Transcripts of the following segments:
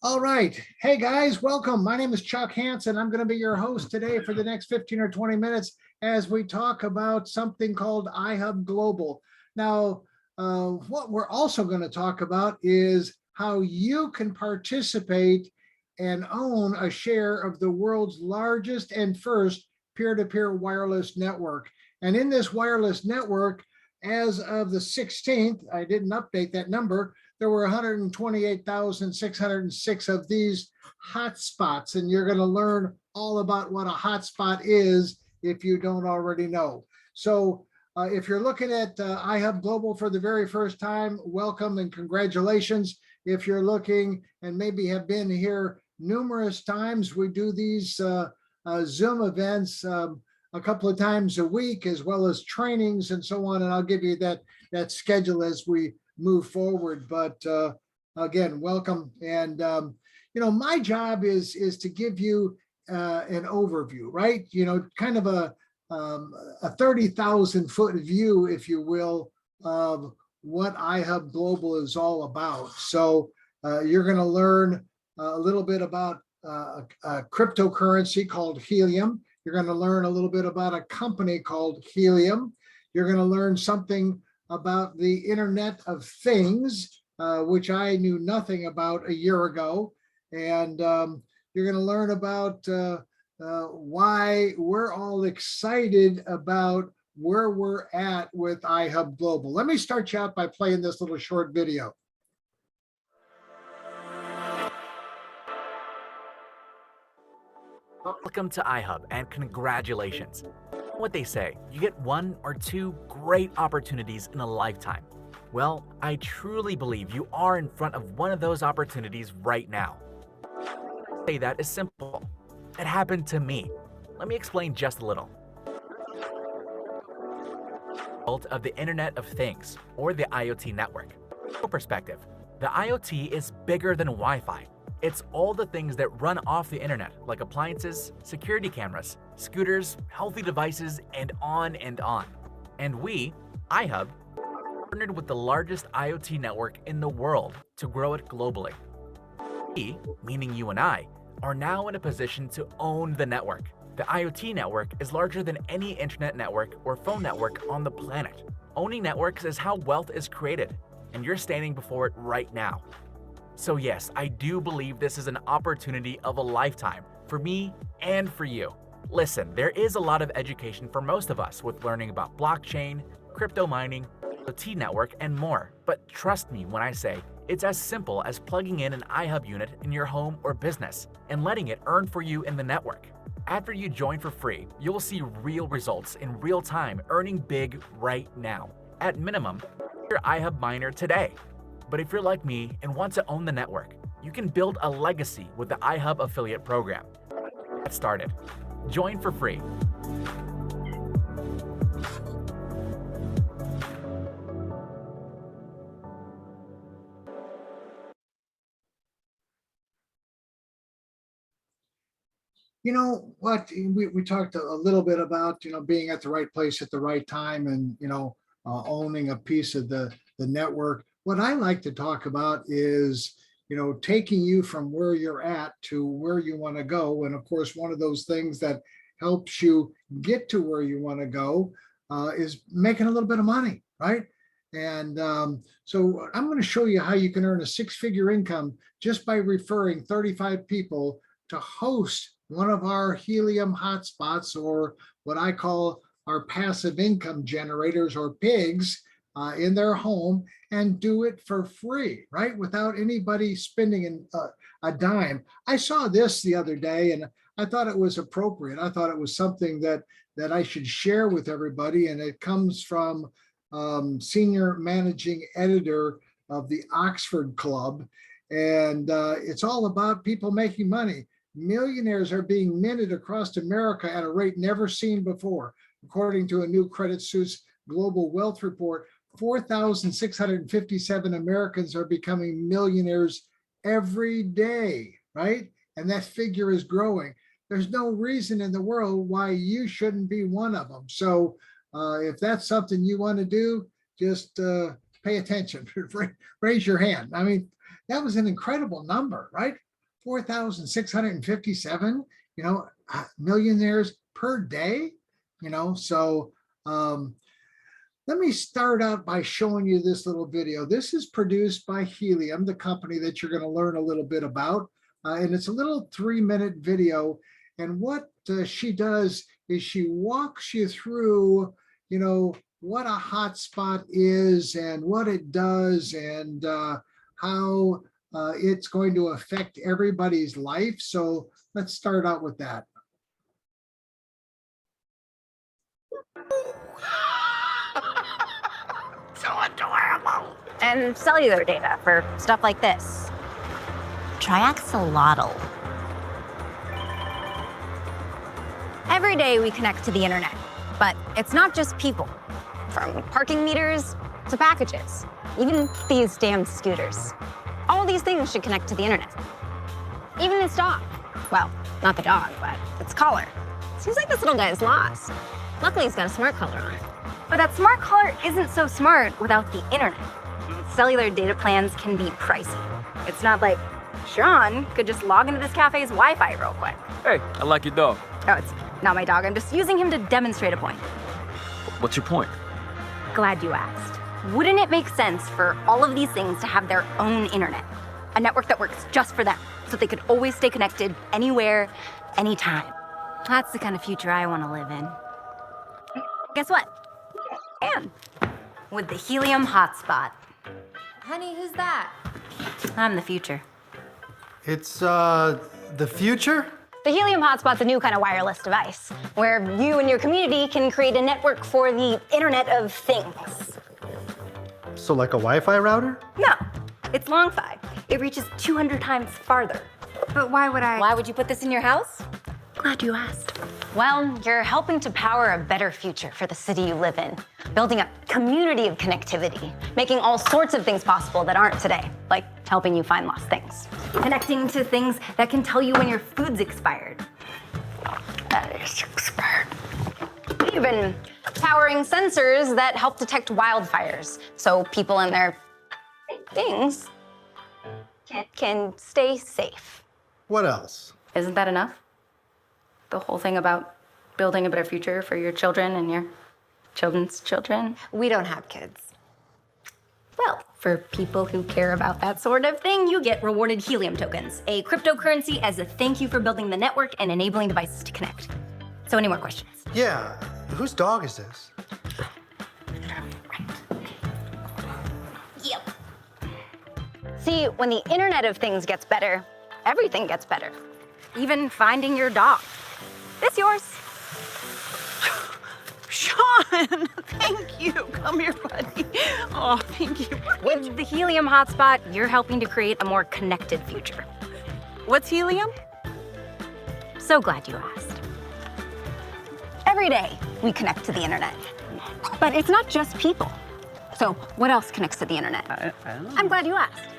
All right. Hey guys, welcome. My name is Chuck Hansen. I'm going to be your host today for the next 15 or 20 minutes as we talk about something called iHub Global. Now, what we're also going to talk about is how you can participate and own a share of the world's largest and first peer-to-peer wireless network. And in this wireless network, as of the 16th, I didn't update that number, there were 128,606 of these hotspots, and you're going to learn all about what a hotspot is if you don't already know. So if you're looking at iHub Global for the very first time, welcome and congratulations. If you're looking and maybe have been here numerous times, we do these Zoom events a couple of times a week, as well as trainings and so on, and I'll give you that schedule as we move forward. But again, welcome. And my job is to give you an overview, right? Kind of a 30,000 foot view, if you will, of what iHub Global is all about. So you're going to learn a little bit about a cryptocurrency called Helium. You're going to learn a little bit about a company called Helium. You're going to learn something about the Internet of Things, which I knew nothing about a year ago. And you're going to learn about why we're all excited about where we're at with iHub Global. Let me start you out by playing this little short video. Welcome to iHub and congratulations. What they say, you get one or two great opportunities in a lifetime. Well, I truly believe you are in front of one of those opportunities right now. Say that is simple. It happened to me. Let me explain just a little. Of the Internet of Things, or the IoT network. For perspective, the IoT is bigger than Wi-Fi. It's all the things that run off the internet, like appliances, security cameras, scooters, healthy devices, and on and on. And we, iHub, partnered with the largest IoT network in the world to grow it globally. We, meaning you and I, are now in a position to own the network. The IoT network is larger than any internet network or phone network on the planet. Owning networks is how wealth is created, and you're standing before it right now. So yes, I do believe this is an opportunity of a lifetime for me and for you. Listen, there is a lot of education for most of us with learning about blockchain, crypto mining, IoT network, and more. But trust me when I say it's as simple as plugging in an iHub unit in your home or business and letting it earn for you in the network. After you join for free, you'll see real results in real time, earning big right now. At minimum, your iHub miner today. But if you're like me and want to own the network, you can build a legacy with the iHub affiliate program. Get started. Join for free. You know what, we talked a little bit about, being at the right place at the right time and, owning a piece of the network. What I like to talk about is, taking you from where you're at to where you want to go. And of course, one of those things that helps you get to where you want to go is making a little bit of money, right? And so I'm going to show you how you can earn a six-figure income just by referring 35 people to host one of our Helium hotspots, or what I call our passive income generators, or pigs, in their home, and do it for free, right? Without anybody spending a dime. I saw this the other day and I thought it was appropriate. I thought it was something that I should share with everybody. And it comes from senior managing editor of the Oxford Club. And it's all about people making money. Millionaires are being minted across America at a rate never seen before. According to a new Credit Suisse Global Wealth Report, 4,657 Americans are becoming millionaires every day, right? And that figure is growing. There's no reason in the world why you shouldn't be one of them. So if that's something you want to do, just pay attention, raise your hand. I mean, that was an incredible number, right? 4,657, millionaires per day, so let me start out by showing you this little video. This is produced by Helium, the company that you're going to learn a little bit about. And it's a little 3-minute video. And what she does is she walks you through, what a hotspot is and what it does and how it's going to affect everybody's life. So let's start out with that. So adorable. And cellular data for stuff like this. Triaxolotl. Every day we connect to the internet, but it's not just people. From parking meters to packages, even these damn scooters. All these things should connect to the internet. Even this dog. Well, not the dog, but its collar. Seems like this little guy is lost. Luckily, he's got a smart collar on. But that smart collar isn't so smart without the internet. Cellular data plans can be pricey. It's not like Sean could just log into this cafe's Wi-Fi real quick. Hey, I like your dog. Oh, it's not my dog. I'm just using him to demonstrate a point. What's your point? Glad you asked. Wouldn't it make sense for all of these things to have their own internet? A network that works just for them, so they could always stay connected anywhere, anytime. That's the kind of future I want to live in. Guess what? And with the Helium hotspot. Honey, who's that? I'm the future. It's, the future? The Helium hotspot's a new kind of wireless device, where you and your community can create a network for the Internet of Things. So like a Wi-Fi router? No, it's long-fi. It reaches 200 times farther. But why would I? Why would you put this in your house? Glad you asked. Well, you're helping to power a better future for the city you live in, building a community of connectivity, making all sorts of things possible that aren't today, like helping you find lost things. Connecting to things that can tell you when your food's expired. That is expired. Even powering sensors that help detect wildfires, so people and their things can stay safe. What else? Isn't that enough? The whole thing about building a better future for your children and your children's children? We don't have kids. Well, for people who care about that sort of thing, you get rewarded Helium tokens, a cryptocurrency as a thank you for building the network and enabling devices to connect. So any more questions? Yeah, whose dog is this? Yep. See, when the Internet of Things gets better, everything gets better. Even finding your dog. This yours. Sean, thank you. Come here, buddy. Oh, thank you. With the Helium hotspot, you're helping to create a more connected future. What's helium? So glad you asked. Every day, we connect to the internet. But it's not just people. So what else connects to the internet? I don't know. I'm glad you asked.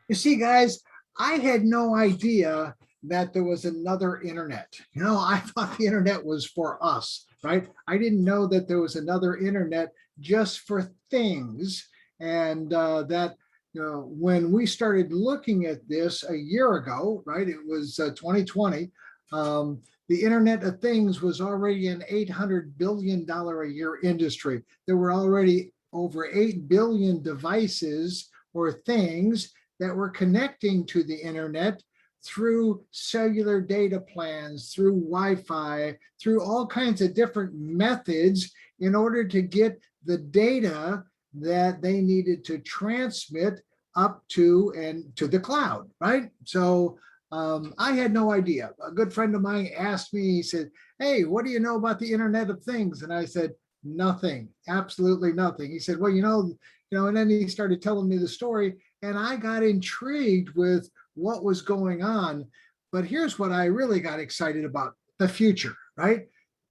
You see, guys, I had no idea that there was another internet. I thought the internet was for us, right? I didn't know that there was another internet just for things. And that when we started looking at this a year ago, right, it was 2020, the Internet of Things was already an $800 billion a year industry. There were already over 8 billion devices or things that were connecting to the internet through cellular data plans, through Wi-Fi, through all kinds of different methods in order to get the data that they needed to transmit up to and to the cloud, right? So I had no idea. A good friend of mine asked me, he said, hey, what do you know about the Internet of Things? And I said, nothing, absolutely nothing. He said, well, and then he started telling me the story and I got intrigued with what was going on. But here's what I really got excited about, the future, right?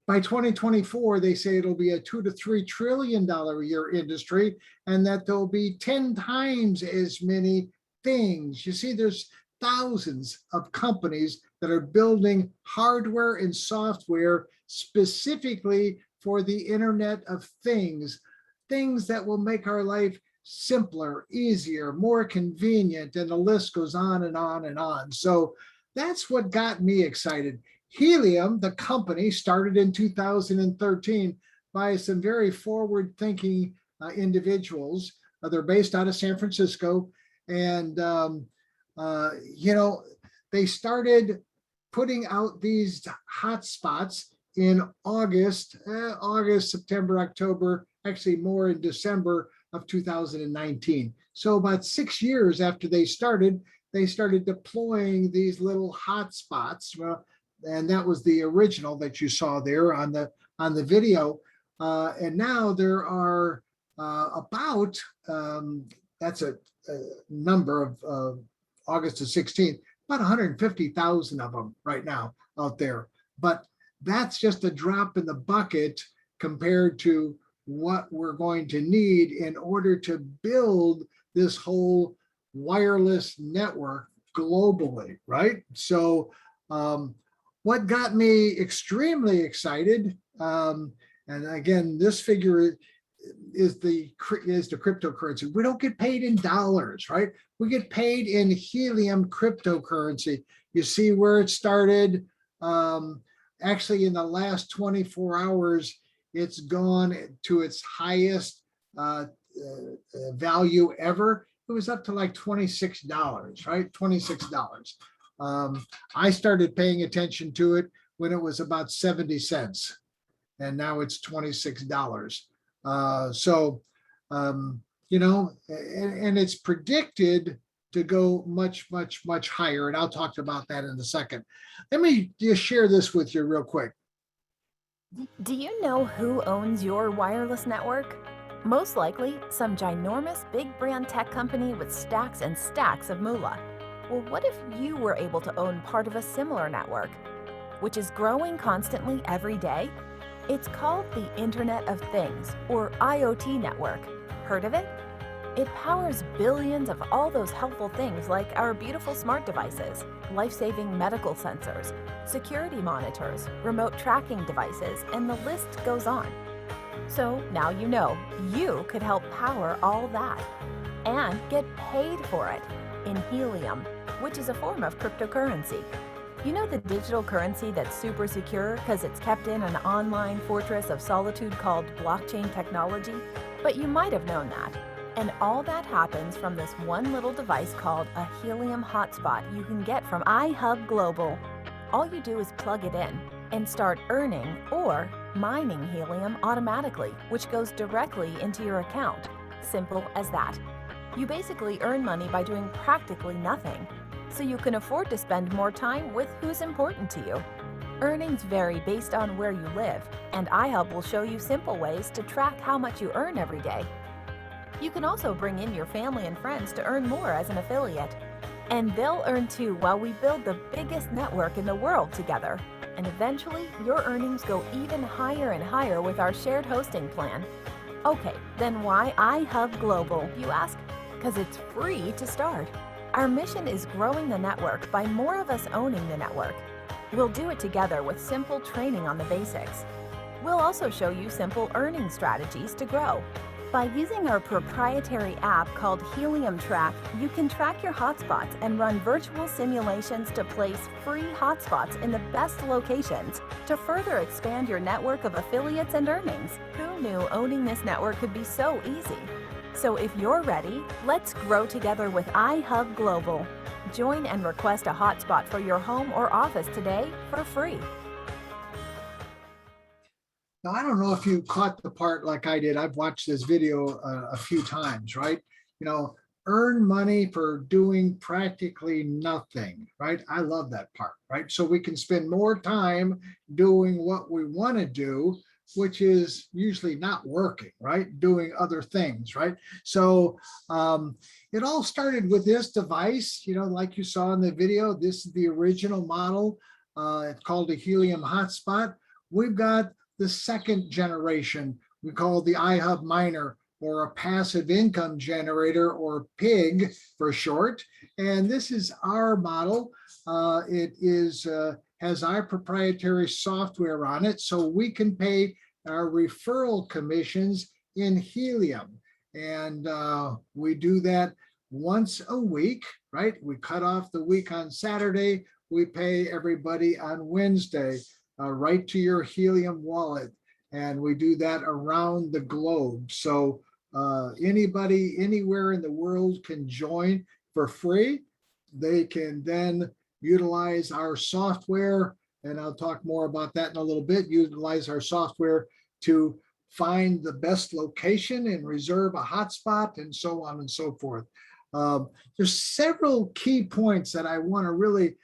By 2024, they say it'll be a $2 to $3 trillion a year industry, and that there'll be 10 times as many things. You see, there's thousands of companies that are building hardware and software specifically for the Internet of Things, things that will make our life simpler, easier, more convenient, and the list goes on and on and on. So that's what got me excited. Helium, the company, started in 2013 by some very forward-thinking individuals. They're based out of San Francisco, and they started putting out these hotspots in August, September, October, actually more in December of 2019. So about 6 years after they started deploying these little hotspots. And that was the original that you saw there on the video. And now there are about, that's a number of August the 16th, about 150,000 of them right now out there. But that's just a drop in the bucket compared to what we're going to need in order to build this whole wireless network globally, right? So what got me extremely excited, and again, this figure is the cryptocurrency. We don't get paid in dollars, right? We get paid in Helium cryptocurrency. You see where it started. Actually, in the last 24 hours, it's gone to its highest value ever. It was up to like $26, right? $26. I started paying attention to it when it was about 70 cents, and now it's $26. And it's predicted to go much, much, much higher. And I'll talk about that in a second. Let me just share this with you real quick. Do you know who owns your wireless network? Most likely, some ginormous big brand tech company with stacks and stacks of moolah. Well, what if you were able to own part of a similar network, which is growing constantly every day? It's called the Internet of Things, or IoT network. Heard of it? It powers billions of all those helpful things like our beautiful smart devices, life-saving medical sensors, security monitors, remote tracking devices, and the list goes on. So now you know you could help power all that and get paid for it in Helium, which is a form of cryptocurrency. You know the digital currency that's super secure because it's kept in an online fortress of solitude called blockchain technology? But you might have known that. And all that happens from this one little device called a Helium hotspot you can get from iHub Global. All you do is plug it in and start earning or mining Helium automatically, which goes directly into your account. Simple as that. You basically earn money by doing practically nothing, so you can afford to spend more time with who's important to you. Earnings vary based on where you live, and iHub will show you simple ways to track how much you earn every day. You can also bring in your family and friends to earn more as an affiliate. And they'll earn too while we build the biggest network in the world together. And eventually, your earnings go even higher and higher with our shared hosting plan. Okay, then why iHub Global, you ask? Because it's free to start. Our mission is growing the network by more of us owning the network. We'll do it together with simple training on the basics. We'll also show you simple earning strategies to grow. By using our proprietary app called Helium Track, you can track your hotspots and run virtual simulations to place free hotspots in the best locations to further expand your network of affiliates and earnings. Who knew owning this network could be so easy? So if you're ready, let's grow together with iHub Global. Join and request a hotspot for your home or office today for free. Now, I don't know if you caught the part like I did. I've watched this video a few times, right? Earn money for doing practically nothing, right? I love that part, right? So we can spend more time doing what we want to do, which is usually not working, right? Doing other things, right? So it all started with this device, like you saw in the video. This is the original model. It's called a Helium hotspot. We've got the second generation, we call the iHub Miner, or a passive income generator, or PIG for short. And this is our model. It has our proprietary software on it, so we can pay our referral commissions in Helium. And we do that once a week, right? We cut off the week on Saturday. We pay everybody on Wednesday, right to your Helium wallet. And we do that around the globe. So anybody anywhere in the world can join for free. They can then utilize our software, and I'll talk more about that in a little bit, utilize our software to find the best location and reserve a hotspot and so on and so forth. There's several key points that I want to really,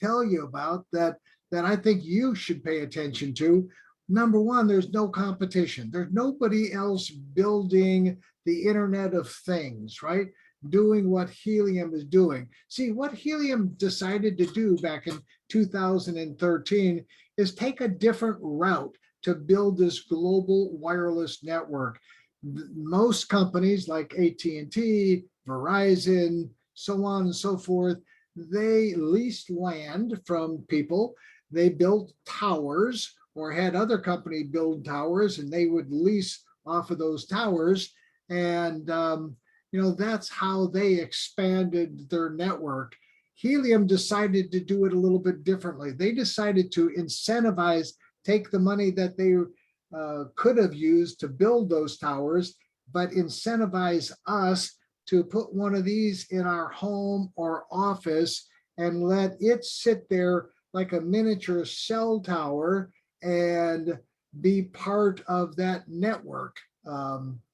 tell you about that I think you should pay attention to. Number one, there's no competition. There's nobody else building the Internet of Things, right? Doing what Helium is doing. See, what Helium decided to do back in 2013 is take a different route to build this global wireless network. Most companies like AT&T, Verizon, so on and so forth, they leased land from people. They built towers or had other company build towers, and they would lease off of those towers. And that's how they expanded their network. Helium decided to do it a little bit differently. They decided to incentivize, take the money that they could have used to build those towers, but incentivize us to put one of these in our home or office and let it sit there like a miniature cell tower and be part of that network.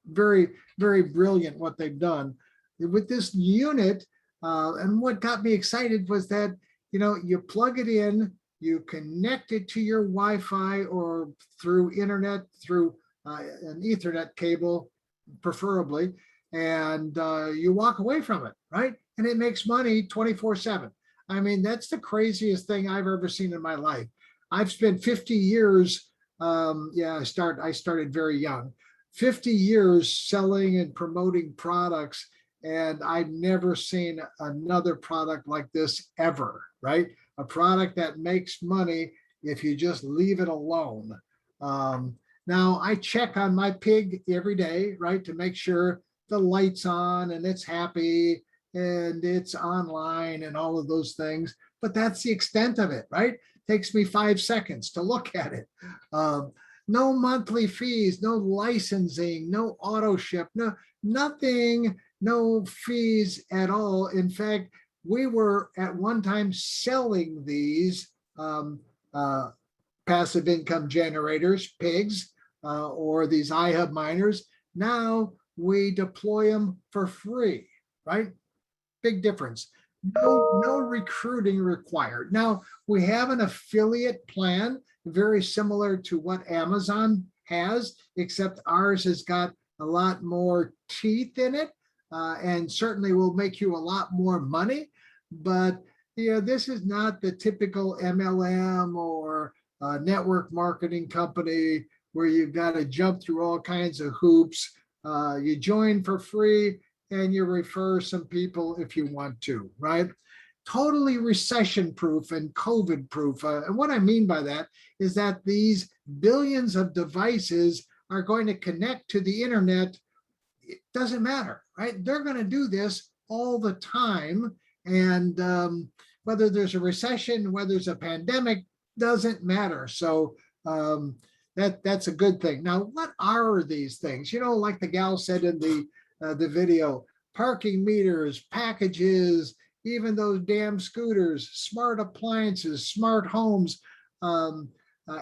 Very, very brilliant what they've done with this unit. And what got me excited was that, you plug it in, you connect it to your Wi-Fi or through internet, through an Ethernet cable, preferably, and you walk away from it, right? And it makes money 24/7. I mean, that's the craziest thing I've ever seen in my life. I've spent 50 years. I started very young, 50 years selling and promoting products, and I've never seen another product like this ever, right? A product that makes money if you just leave it alone. Now I check on my pig every day, right, to make sure the light's on and it's happy and it's online and all of those things. But that's the extent of it, right? Takes me 5 seconds to look at it. No monthly fees, no licensing, no auto ship, nothing, no fees at all. In fact, we were at one time selling these passive income generators, pigs, or these iHub miners. Now we deploy them for free, right? Big difference. No recruiting required. Now we have an affiliate plan very similar to what Amazon has, except ours has got a lot more teeth in it, and certainly will make you a lot more money. But this is not the typical MLM or network marketing company where you've got to jump through all kinds of hoops. You join for free and you refer some people if you want to, right? Totally recession proof and COVID proof. And what I mean by that is that these billions of devices are going to connect to the internet. It doesn't matter, right? They're going to do this all the time. And whether there's a recession, whether there's a pandemic, doesn't matter. So that's a good thing. Now, what are these things? Like the gal said in the video, parking meters, packages, even those damn scooters, smart appliances, smart homes,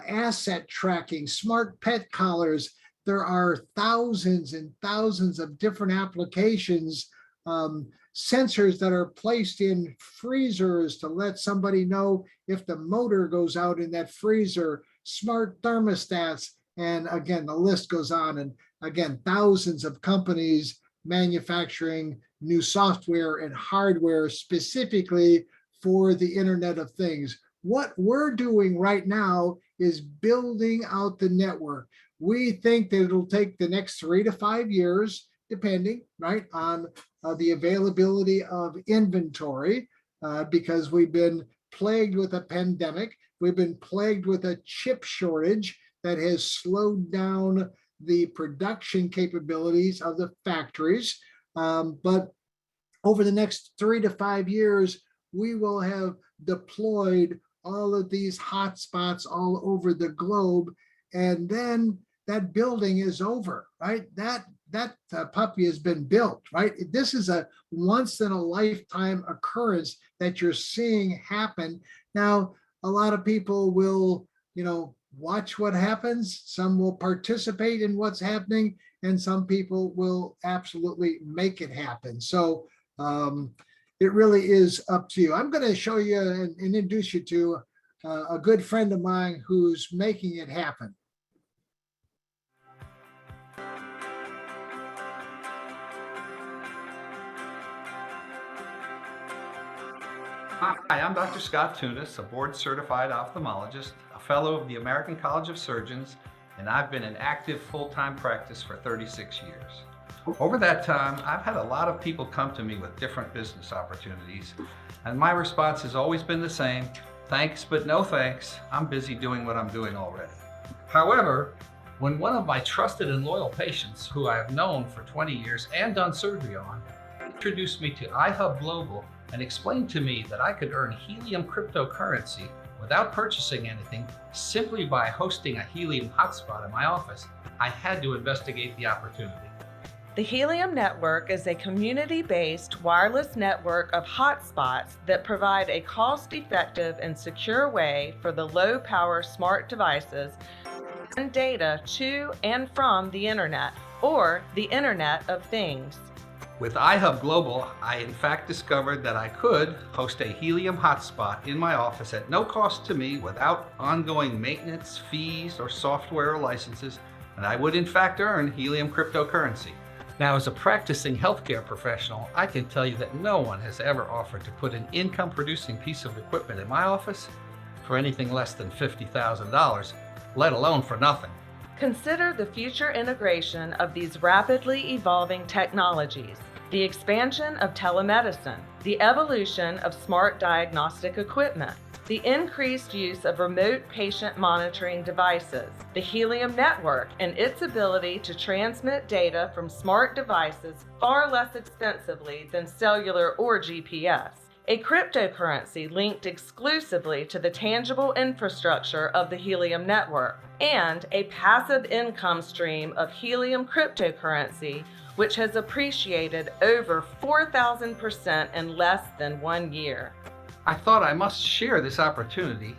asset tracking, smart pet collars. There are thousands and thousands of different applications, sensors that are placed in freezers to let somebody know if the motor goes out in that freezer, smart thermostats, and again, the list goes on. And again, thousands of companies manufacturing new software and hardware specifically for the Internet of Things. What we're doing right now is building out the network. We think that it'll take the next 3 to 5 years, depending, right, on the availability of inventory, because we've been plagued with a pandemic. We've been plagued with a chip shortage that has slowed down the production capabilities of the factories. But over the next 3 to 5 years, we will have deployed all of these hotspots all over the globe. And then that building is over, right? That puppy has been built, right? This is a once in a lifetime occurrence that you're seeing happen. Now, a lot of people will, watch what happens. Some will participate in what's happening, and some people will absolutely make it happen. So it really is up to you. I'm going to show you and introduce you to a good friend of mine who's making it happen. Hi, I'm Dr. Scott Tunis, a board-certified ophthalmologist, a fellow of the American College of Surgeons, and I've been in active full-time practice for 36 years. Over that time, I've had a lot of people come to me with different business opportunities, and my response has always been the same: thanks, but no thanks. I'm busy doing what I'm doing already. However, when one of my trusted and loyal patients, who I have known for 20 years and done surgery on, introduced me to iHub Global and explained to me that I could earn Helium cryptocurrency without purchasing anything simply by hosting a Helium hotspot in my office, I had to investigate the opportunity. The Helium network is a community-based wireless network of hotspots that provide a cost-effective and secure way for the low-power smart devices to send data to and from the internet, or the Internet of Things. With iHub Global, I in fact discovered that I could host a Helium hotspot in my office at no cost to me, without ongoing maintenance, fees, or software licenses, and I would in fact earn Helium cryptocurrency. Now, as a practicing healthcare professional, I can tell you that no one has ever offered to put an income-producing piece of equipment in my office for anything less than $50,000, let alone for nothing. Consider the future integration of these rapidly evolving technologies, the expansion of telemedicine, the evolution of smart diagnostic equipment, the increased use of remote patient monitoring devices, the Helium network and its ability to transmit data from smart devices far less expensively than cellular or GPS, a cryptocurrency linked exclusively to the tangible infrastructure of the Helium network, and a passive income stream of Helium cryptocurrency, which has appreciated over 4,000% in less than 1 year. I thought I must share this opportunity,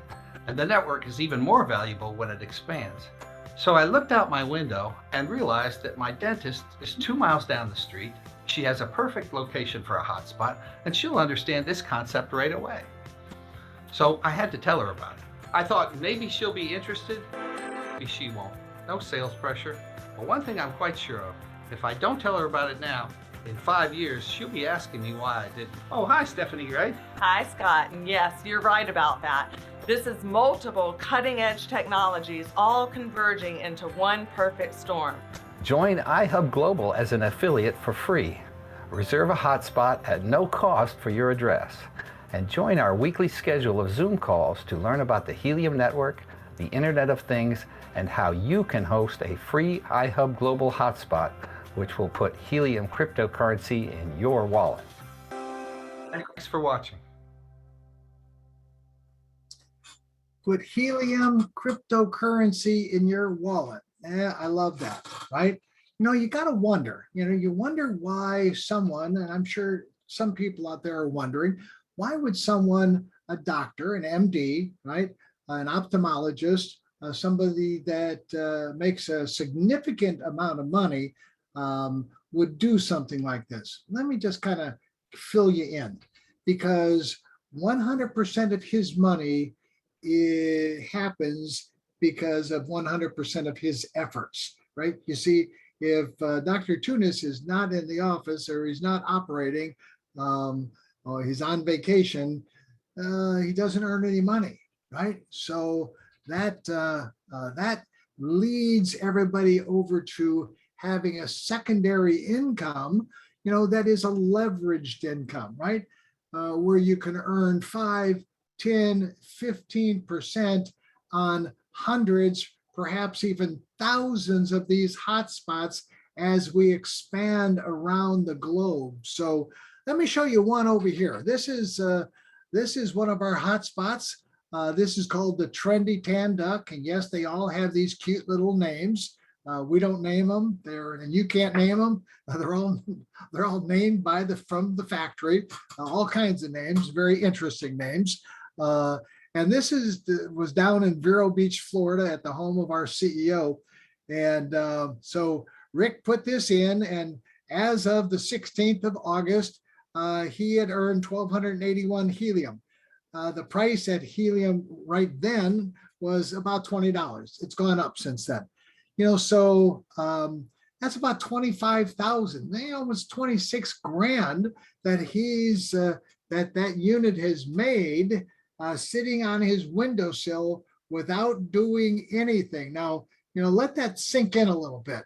and the network is even more valuable when it expands. So I looked out my window and realized that my dentist is 2 miles down the street. She has a perfect location for a hotspot, and she'll understand this concept right away. So I had to tell her about it. I thought maybe she'll be interested, maybe she won't. No sales pressure. But one thing I'm quite sure of, if I don't tell her about it now, in 5 years, she'll be asking me why I didn't. Oh, hi, Stephanie, right? Hi, Scott, and yes, you're right about that. This is multiple cutting-edge technologies all converging into one perfect storm. Join iHub Global as an affiliate for free. Reserve a hotspot at no cost for your address. And join our weekly schedule of Zoom calls to learn about the Helium network, the Internet of Things, and how you can host a free iHub Global hotspot, which will put Helium cryptocurrency in your wallet. Thanks for watching. Put Helium cryptocurrency in your wallet. I love that, right? You got to wonder, you wonder why someone, and I'm sure some people out there are wondering, why would someone, a doctor, an MD, right, an ophthalmologist, somebody that makes a significant amount of money would do something like this? Let me just kind of fill you in, because 100% of his money happens because of 100% of his efforts, right? You see, if Dr. Tunis is not in the office, or he's not operating, or he's on vacation, he doesn't earn any money, right? So that leads everybody over to having a secondary income, that is a leveraged income, right? Where you can earn 5, 10, 15% on hundreds perhaps even thousands of these hotspots as we expand around the globe. So let me show you one over here. This is one of our hotspots. This is called the trendy tan duck. And yes, they all have these cute little names. We don't name them. And you can't name them. They're all named from the factory. All kinds of names, very interesting names. And this was down in Vero Beach, Florida, at the home of our CEO. And so Rick put this in, and as of the 16th of August, he had earned 1,281 helium. The price at helium right then was about $20. It's gone up since then. So that's about 25,000. Almost 26 grand that that unit has made sitting on his windowsill without doing anything. Now, let that sink in a little bit.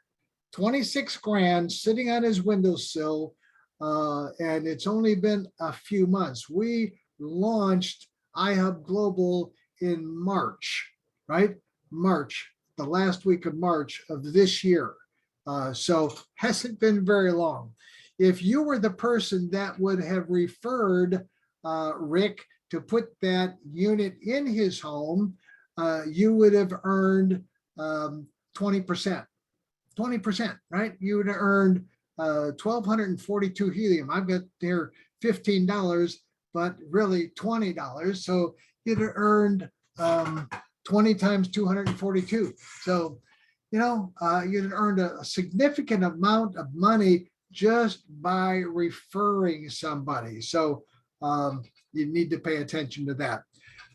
26 grand sitting on his windowsill, and it's only been a few months. We launched iHub Global in March, right? March, the last week of March of this year. So hasn't been very long. If you were the person that would have referred Rick to put that unit in his home, you would have earned 20%. 20%, right? You would have earned 1,242 helium. I've got there $15, but really $20. So you'd have earned 20 times 242. So, you'd have earned a significant amount of money just by referring somebody. So you need to pay attention to that.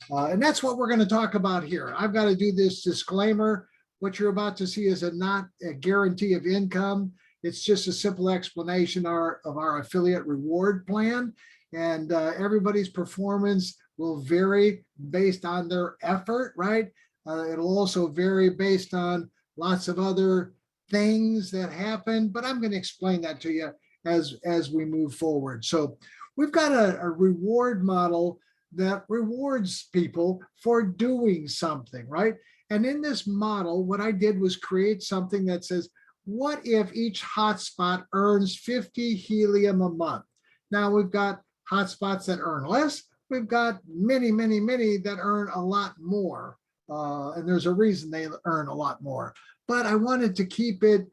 And that's what we're going to talk about here. I've got to do this disclaimer. What you're about to see is not a guarantee of income. It's just a simple explanation of our affiliate reward plan. And everybody's performance will vary based on their effort, right? It'll also vary based on lots of other things that happen, but I'm going to explain that to you as we move forward. So we've got a reward model that rewards people for doing something, right? And in this model, what I did was create something that says, what if each hotspot earns 50 helium a month? Now we've got hotspots that earn less. We've got many, many, many that earn a lot more. And there's a reason they earn a lot more. But I wanted to keep it,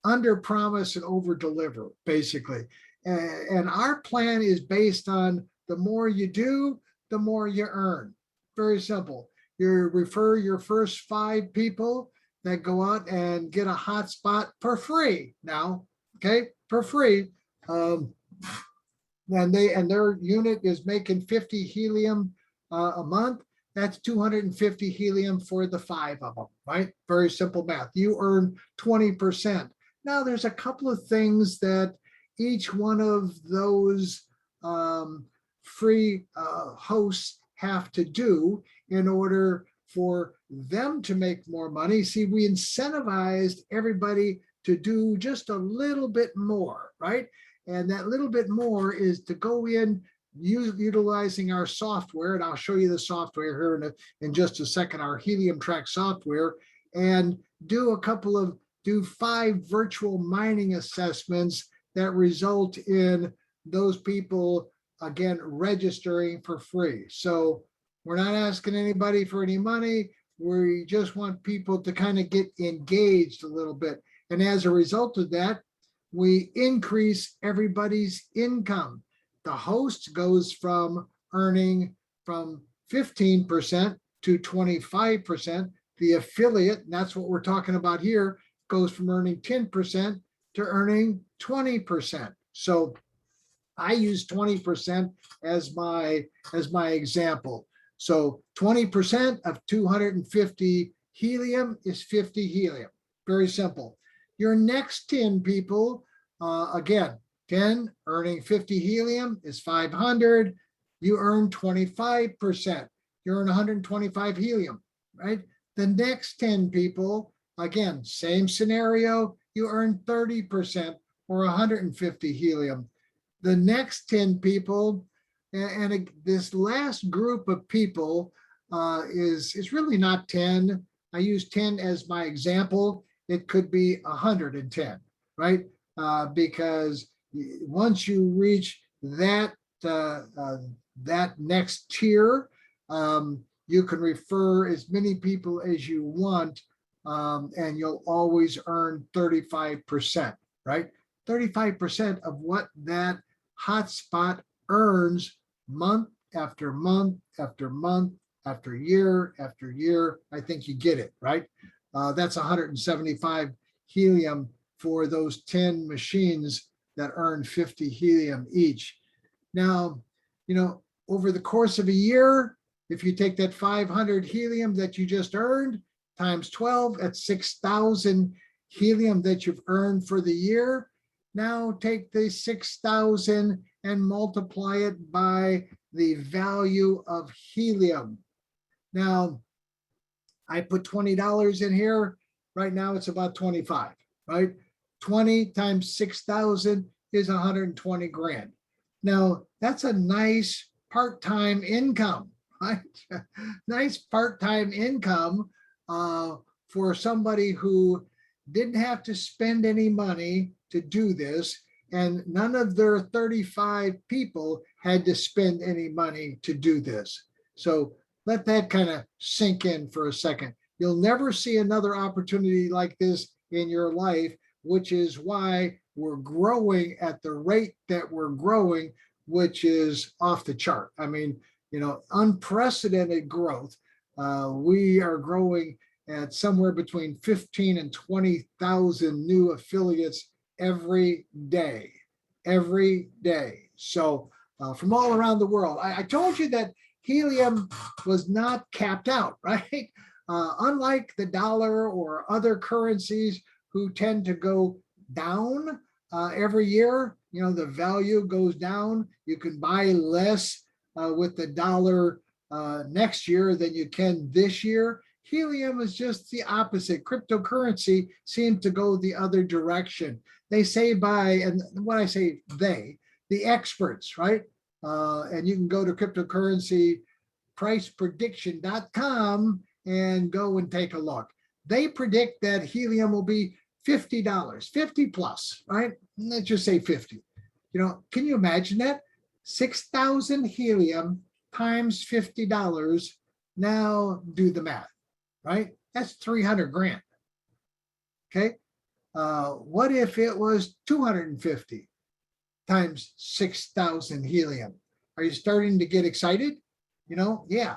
under promise and over deliver, basically. And our plan is based on the more you do, the more you earn. Very simple. You refer your first 5 people that go out and get a hotspot for free now, okay, for free. And their unit is making 50 helium a month. That's 250 helium for the 5 of them, right? Very simple math. You earn 20%. Now there's a couple of things that each one of those free hosts have to do in order for them to make more money. See, we incentivized everybody to do just a little bit more, right? And that little bit more is to go in utilizing our software, and I'll show you the software here in just a second, our Helium Track software, and do 5 virtual mining assessments that result in those people, again, registering for free. So we're not asking anybody for any money. We just want people to kind of get engaged a little bit. And as a result of that, we increase everybody's income. The host goes from earning from 15% to 25%. The affiliate, and that's what we're talking about here, goes from earning 10% to earning 20%. So I use 20% as my example. So 20% of 250 helium is 50 helium. Very simple. Your next 10 people, again, 10 earning 50 helium is 500. You earn 25%. You earn 125 helium, right? The next 10 people, again, same scenario, you earn 30% or 150 helium. The next 10 people, and this last group of people, is really not 10. I use 10 as my example. It could be 110, right? Because once you reach that that next tier, you can refer as many people as you want, and you'll always earn 35%, right? 35% of what that hotspot earns month after month after month after year after year. I think you get it, right? That's 175 helium for those 10 machines that earn 50 helium each. Now, over the course of a year, if you take that 500 helium that you just earned times 12, that's 6,000 helium that you've earned for the year. Now take the 6,000 and multiply it by the value of helium. Now, I put $20 in here. Right now, it's about 25, right? 20 times 6,000 is 120 grand. Now, that's a nice part-time income, right? Nice part-time income for somebody who didn't have to spend any money to do this, and none of their 35 people had to spend any money to do this. So let that kind of sink in for a second. You'll never see another opportunity like this in your life, which is why we're growing at the rate that we're growing, which is off the chart. I mean, unprecedented growth. We are growing at somewhere between 15 and 20,000 new affiliates every day. So from all around the world. I told you that helium was not capped out, right? Unlike the dollar or other currencies who tend to go down every year, the value goes down. You can buy less with the dollar next year than you can this year. Helium is just the opposite. Cryptocurrency seems to go the other direction. They say and when I say they, the experts, right? And you can go to cryptocurrencypriceprediction.com and go and take a look. They predict that helium will be $50, 50 plus, right? Let's just say 50. Can you imagine that? 6,000 helium times $50. Now do the math, right? That's 300 grand. Okay. What if it was 250 times 6,000 helium? Are you starting to get excited? Yeah.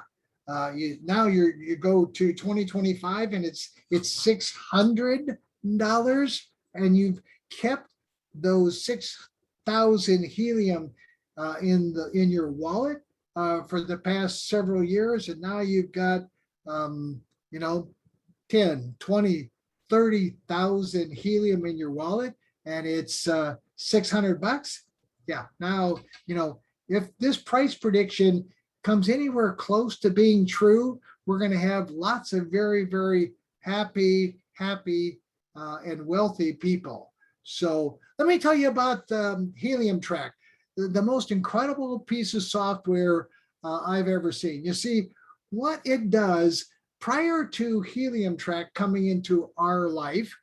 You go to 2025 and it's $600, and you've kept those 6,000 helium in your wallet for the past several years, and now you've got 10, 20, 30,000 helium in your wallet, and it's $600. Yeah. Now, if this price prediction comes anywhere close to being true, we're going to have lots of very, very happy and wealthy people. So let me tell you about Helium Track, the most incredible piece of software I've ever seen. You see, what it does, prior to Helium Track coming into our life,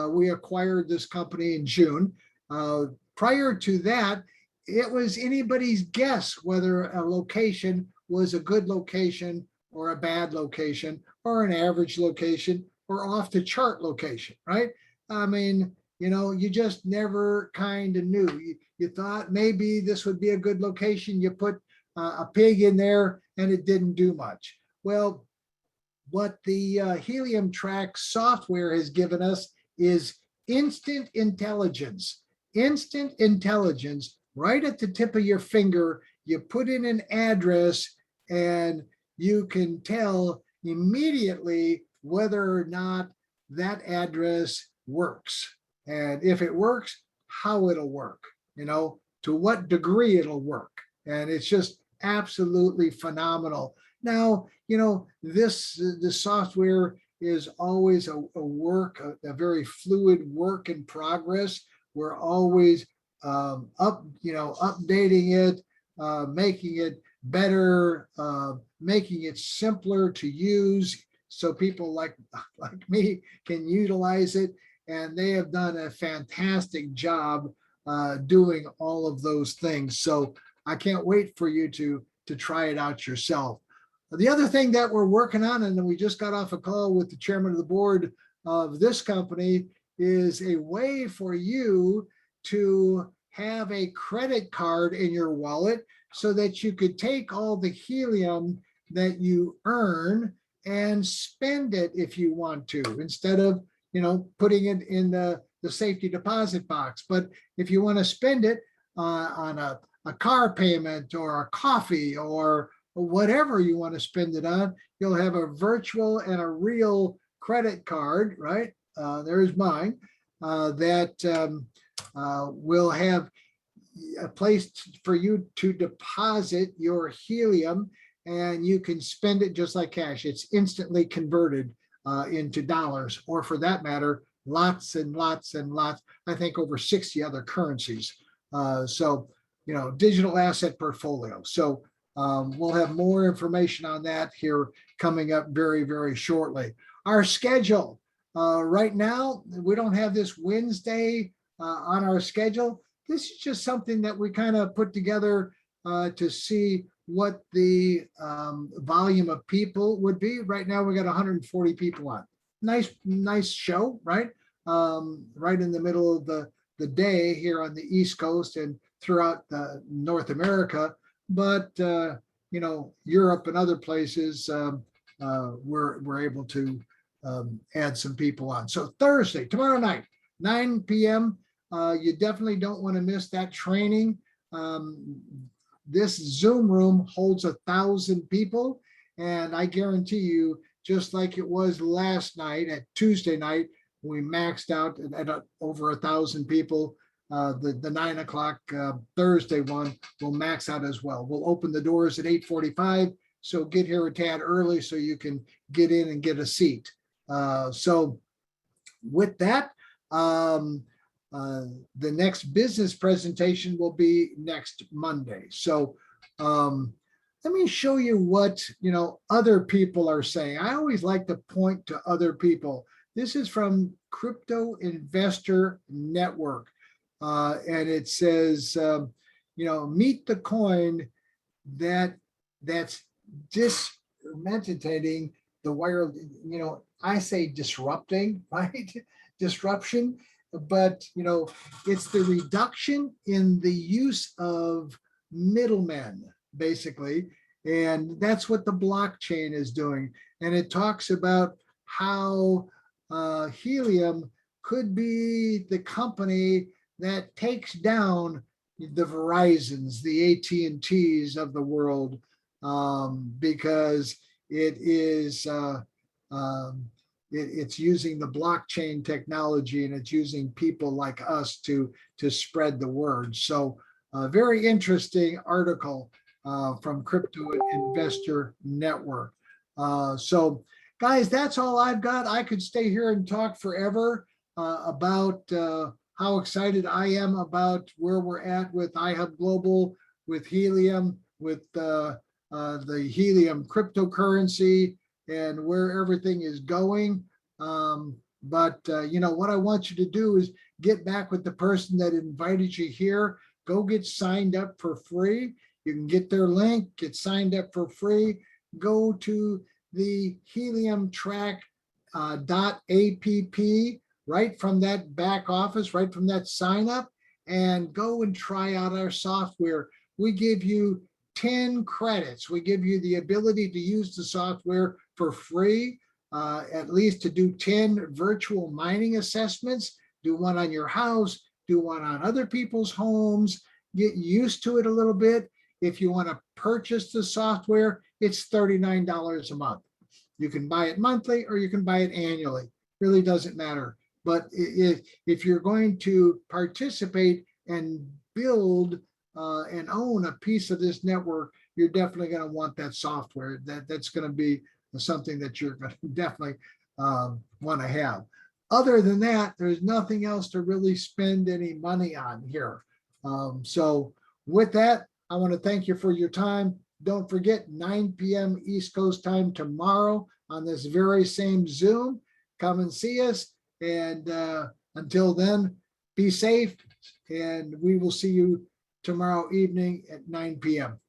we acquired this company in June. Prior to that, it was anybody's guess whether a location was a good location or a bad location or an average location or off the chart location, right? I mean, you just never kind of knew. You thought maybe this would be a good location. You put a pig in there and it didn't do much. Well, what the Helium Track software has given us is instant intelligence. Instant intelligence right at the tip of your finger. You put in an address and you can tell immediately whether or not that address works. And if it works, how it'll work, to what degree it'll work. And it's just absolutely phenomenal. Now, the software is always a very fluid work in progress. We're always updating it, making it better, making it simpler to use so people like me can utilize it. And they have done a fantastic job doing all of those things. So I can't wait for you to try it out yourself. The other thing that we're working on, and we just got off a call with the chairman of the board of this company, is a way for you to have a credit card in your wallet so that you could take all the helium that you earn and spend it if you want to, instead of, putting it in the safety deposit box. But if you want to spend it on a car payment or a coffee or whatever you want to spend it on, you'll have a virtual and a real credit card, right? There's mine, that will have a place for you to deposit your helium, and you can spend it just like cash. It's instantly converted into dollars, or for that matter, lots and lots and lots, I think over 60 other currencies. So, digital asset portfolio. So we'll have more information on that here coming up very, very shortly. Our schedule right now, we don't have this Wednesday on our schedule. This is just something that we kind of put together to see what the volume of people would be. Right now, we got 140 people on. Nice show, right? Right in the middle of the day here on the East Coast and throughout North America. But, Europe and other places, we're able to add some people on. So Thursday, tomorrow night, 9 p.m., you definitely don't want to miss that training. This Zoom room holds 1,000 people, and I guarantee you, just like it was last night at Tuesday night, we maxed out at over 1,000 people. The 9 o'clock Thursday one will max out as well. We'll open the doors at 8:45, so get here a tad early so you can get in and get a seat. So with that, the next business presentation will be next Monday. So let me show you what other people are saying. I always like to point to other people. This is from Crypto Investor Network, and it says, meet the coin that's dismantling the wire. I say disrupting, right? Disruption. But it's the reduction in the use of middlemen, basically, and that's what the blockchain is doing. And it talks about how Helium could be the company that takes down the Verizons, the AT&Ts of the world, because it is it's using the blockchain technology, and it's using people like us to spread the word. So a very interesting article from Crypto Investor Network. So guys, that's all I've got. I could stay here and talk forever about how excited I am about where we're at with iHub Global, with Helium, with the Helium cryptocurrency, and where everything is going. But what I want you to do is get back with the person that invited you here. Go get signed up for free. You can get their link, get signed up for free. Go to the heliumtrack.app, right from that back office, right from that sign up, and go and try out our software. We give you 10 credits. We give you the ability to use the software for free, at least to do 10 virtual mining assessments, do one on your house, do one on other people's homes, get used to it a little bit. If you want to purchase the software, it's $39 a month. You can buy it monthly or you can buy it annually. Really doesn't matter. But if you're going to participate and build and own a piece of this network, you're definitely going to want that software. That's going to be something that you're going to definitely want to have. Other than that, there's nothing else to really spend any money on here. So with that, I want to thank you for your time. don't forget 9 p.m. East Coast time tomorrow on this very same Zoom. Come and see us. And until then, be safe. And we will see you tomorrow evening at 9 p.m.